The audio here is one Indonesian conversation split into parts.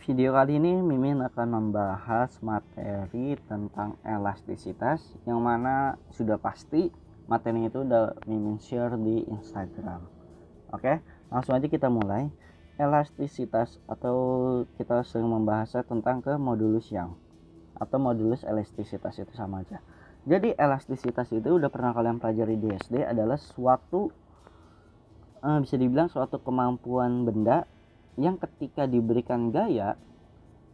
video kali ini Mimin akan membahas materi tentang elastisitas, yang mana sudah pasti materi itu udah Mimin share di Instagram. Oke, langsung aja kita mulai. Elastisitas, atau kita sering membahasnya tentang ke modulus yang atau modulus elastisitas, itu sama aja. Jadi elastisitas itu udah pernah kalian pelajari di SD, adalah suatu bisa dibilang suatu kemampuan benda yang ketika diberikan gaya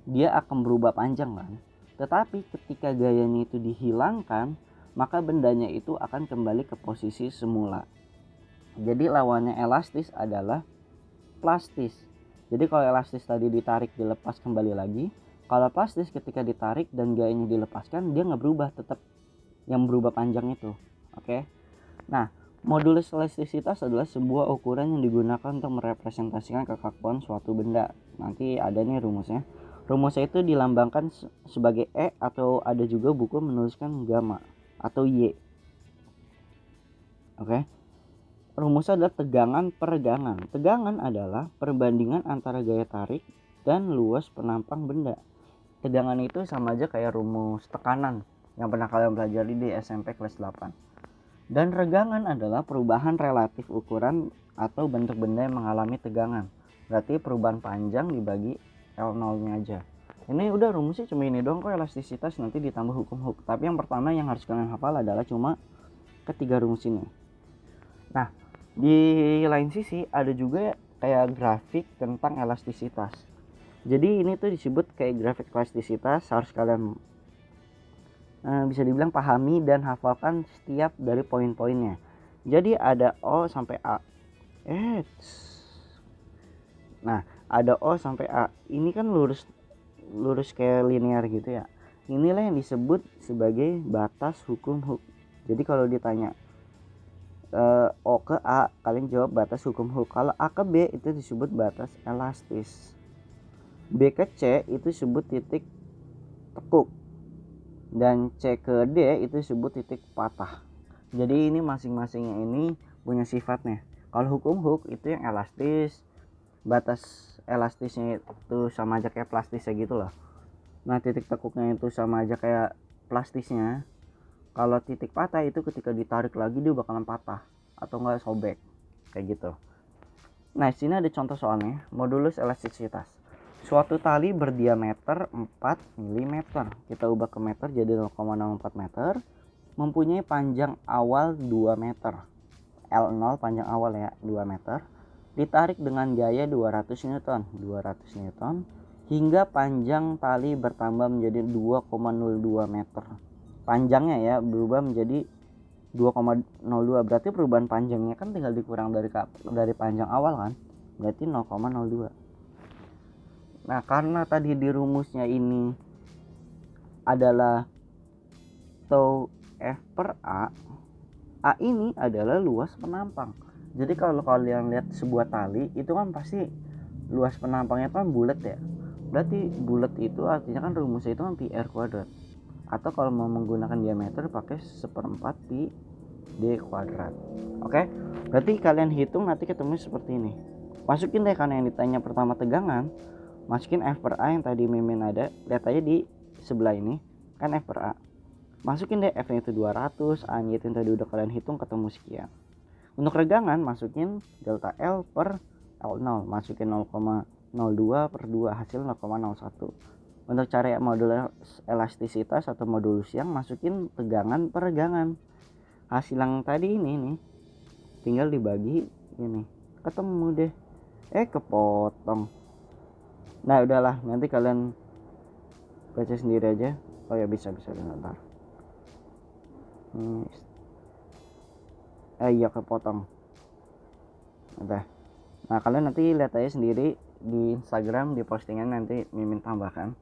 dia akan berubah panjang kan. Tetapi ketika gayanya itu dihilangkan, maka bendanya itu akan kembali ke posisi semula. Jadi lawannya elastis adalah plastis. Jadi kalau elastis tadi ditarik dilepas kembali lagi, kalau plastis ketika ditarik dan gayanya dilepaskan, dia nggak berubah, tetap yang berubah panjang itu. Oke. Nah, modulus elastisitas adalah sebuah ukuran yang digunakan untuk merepresentasikan kekakuan suatu benda. Nanti ada nih rumusnya. Rumusnya itu dilambangkan sebagai E, atau ada juga buku menuliskan gamma atau Y. Oke. Rumusnya adalah tegangan peregangan. Tegangan adalah perbandingan antara gaya tarik dan luas penampang benda. Tegangan itu sama aja kayak rumus tekanan yang pernah kalian pelajari di SMP kelas 8. Dan regangan adalah perubahan relatif ukuran atau bentuk benda yang mengalami tegangan. Berarti perubahan panjang dibagi L0-nya aja. Ini udah rumusnya cuma ini doang kok, elastisitas, nanti ditambah hukum Hooke. Tapi yang pertama yang harus kalian hafal adalah cuma ketiga rumus ini. Nah, di lain sisi ada juga kayak grafik tentang elastisitas. Jadi ini tuh disebut kayak grafik elastisitas, harus kalian bisa dibilang pahami dan hafalkan setiap dari poin-poinnya. Jadi ada O sampai A. Nah, ada O sampai A. Ini kan lurus kayak linear gitu ya. Inilah yang disebut sebagai batas hukum Hooke. Jadi kalau ditanya O ke A, kalian jawab batas hukum Hooke. Kalau A ke B itu disebut batas elastis. B ke C itu disebut titik tekuk. Dan C ke D itu disebut titik patah. Jadi ini masing-masingnya ini punya sifatnya. Kalau hukum Hooke itu yang elastis, batas elastisnya itu sama aja kayak plastisnya gitu loh. Nah, titik tekuknya itu sama aja kayak plastisnya. Kalau titik patah itu ketika ditarik lagi dia bakalan patah atau enggak sobek kayak gitu. Nah, di sini ada contoh soalnya, modulus elastisitas. Suatu tali berdiameter 4 mm, kita ubah ke meter jadi 0,04 meter, mempunyai panjang awal 2 meter. L0 panjang awal ya, 2 meter. Ditarik dengan gaya 200 Newton hingga panjang tali bertambah menjadi 2,02 meter. Panjangnya ya berubah menjadi 2,02, berarti perubahan panjangnya kan tinggal dikurang dari panjang awal kan, berarti 0,02. Nah, karena tadi di rumusnya ini adalah tau F per A, A ini adalah luas penampang. Jadi kalau kalian lihat sebuah tali itu kan pasti luas penampangnya kan bulat ya. Berarti bulat itu artinya kan rumusnya itu kan pi r kuadrat. Atau kalau mau menggunakan diameter pakai 1/4 pi d kuadrat. Oke, berarti kalian hitung nanti ketemu seperti ini. Masukin deh, karena yang ditanya pertama tegangan, masukin F per A yang tadi Mimin ada, lihat aja di sebelah ini kan F per A. Masukin deh F nya itu 200, A nya itu yang tadi udah kalian hitung ketemu sekian. Untuk regangan masukin delta L per L0, masukin 0,02 per 2 hasil 0,01. Untuk cari modulus elastisitas atau modulus yang, masukin tegangan per regangan. Hasil yang tadi ini nih tinggal dibagi ini, ketemu deh. Kepotong. Nah, udahlah, nanti kalian baca sendiri aja. Oh ya, bisa bentar. Iya, kepotong. Udah. Nah, kalian nanti lihat aja sendiri di Instagram, di postingan nanti Mimin tambahkan.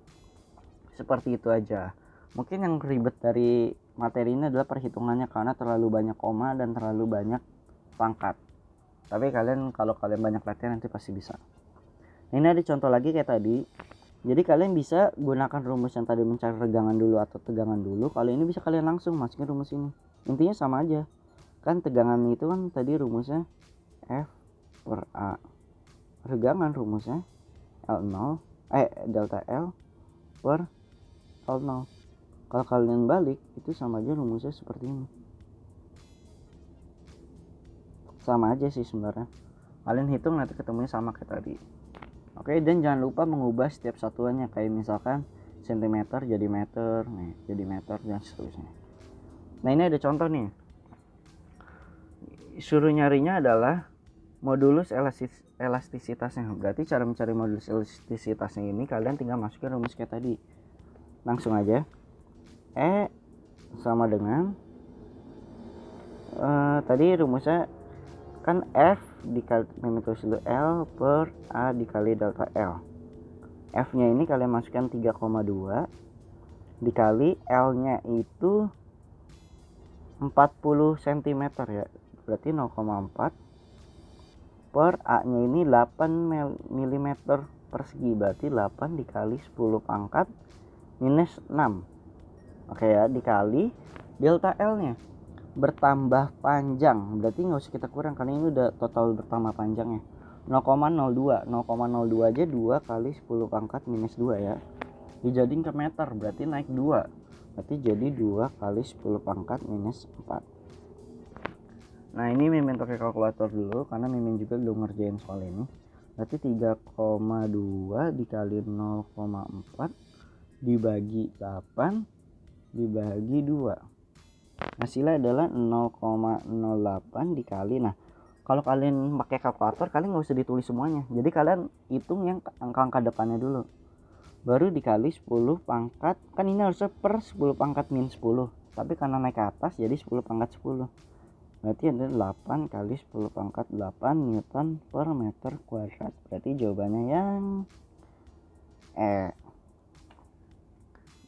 Seperti itu aja. Mungkin yang ribet dari materi ini adalah perhitungannya, karena terlalu banyak koma dan terlalu banyak pangkat. Tapi kalau kalian banyak latihan nanti pasti bisa. Ini ada contoh lagi kayak tadi. Jadi kalian bisa gunakan rumus yang tadi mencari regangan dulu atau tegangan dulu. Kalau ini bisa kalian langsung masukin rumus ini. Intinya sama aja. Kan tegangan itu kan tadi rumusnya F per A. Regangan rumusnya L0 delta L per L0. Kalau kalian balik itu sama aja rumusnya seperti ini, sama aja sih sebenarnya. Kalian hitung nanti ketemunya sama kayak tadi. Oke, dan jangan lupa mengubah setiap satuannya, kayak misalkan sentimeter jadi meter, nih jadi meter dan seterusnya. Nah ini ada contoh nih, suruh nyarinya adalah modulus elastisitasnya. Berarti cara mencari modulus elastisitasnya ini kalian tinggal masukin rumus kayak tadi, langsung aja. E sama dengan tadi rumusnya kan F dikali tulis dulu L per A dikali delta L. F nya ini kalian masukkan 3,2 dikali L nya itu 40 cm ya, berarti 0,4 per A nya ini 8 mm persegi, berarti 8 dikali 10 pangkat minus 6. Oke ya, dikali delta L nya bertambah panjang, berarti nggak usah kita kurang karena ini udah total bertambah panjangnya 0,02 aja 2 kali 10 pangkat minus 2 ya, dijadiin ke meter berarti naik 2, berarti jadi 2 kali 10 pangkat minus 4. Nah ini Mimin pakai kalkulator dulu karena Mimin juga belum ngerjain soal ini. Berarti 3,2 dikali 0,4 dibagi 8 dibagi 2, hasilnya adalah 0,08 dikali. Nah kalau kalian pakai kalkulator kalian nggak usah ditulis semuanya, jadi kalian hitung yang angka-angka depannya dulu baru dikali 10 pangkat, kan ini harusnya per 10 pangkat min 10, tapi karena naik ke atas jadi 10 pangkat 10, berarti ada 8 kali 10 pangkat 8 Newton per meter kuadrat. Berarti jawabannya yang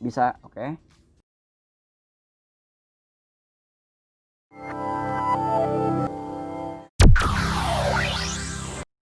bisa. Oke.